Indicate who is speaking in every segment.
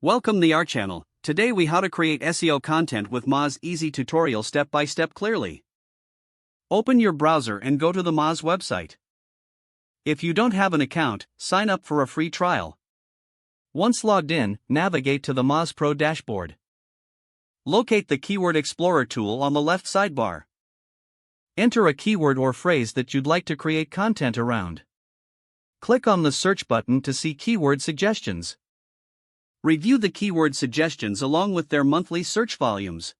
Speaker 1: Welcome to our channel. Today we how to create SEO content with Moz easy tutorial step by step clearly. Open your browser and go to the Moz website. If you don't have an account, sign up for a free trial. Once logged in, navigate to the Moz Pro dashboard. Locate the Keyword Explorer tool on the left sidebar. Enter a keyword or phrase that you'd like to create content around. Click on the search button to see keyword suggestions. Review the keyword suggestions along with their monthly search volumes.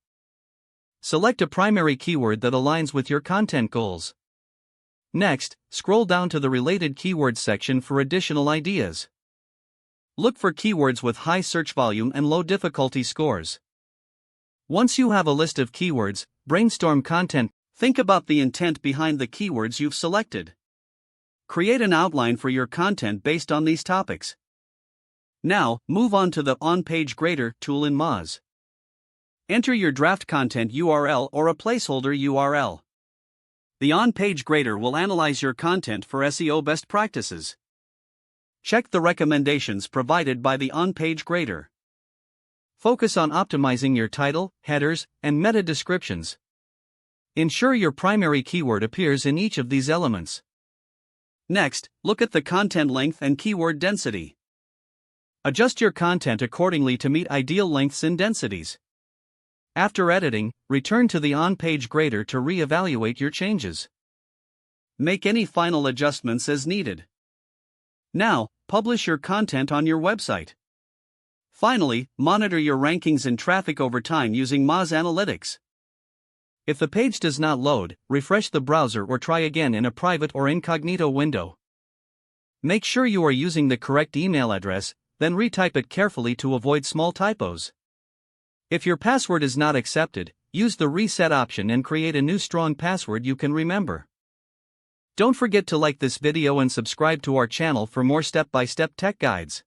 Speaker 1: Select a primary keyword that aligns with your content goals. Next, scroll down to the related keywords section for additional ideas. Look for keywords with high search volume and low difficulty scores. Once you have a list of keywords, brainstorm content. Think about the intent behind the keywords you've selected. Create an outline for your content based on these topics. Now, move on to the On-Page Grader tool in Moz. Enter your draft content URL or a placeholder URL. The On-Page Grader will analyze your content for SEO best practices. Check the recommendations provided by the On-Page Grader. Focus on optimizing your title, headers, and meta descriptions. Ensure your primary keyword appears in each of these elements. Next, look at the content length and keyword density. Adjust your content accordingly to meet ideal lengths and densities. After editing, return to the On-Page Grader to re-evaluate your changes. Make any final adjustments as needed. Now, publish your content on your website. Finally, monitor your rankings and traffic over time using Moz Analytics. If the page does not load, refresh the browser or try again in a private or incognito window. Make sure you are using the correct email address, then retype it carefully to avoid small typos. If your password is not accepted, use the reset option and create a new strong password you can remember. Don't forget to like this video and subscribe to our channel for more step-by-step tech guides.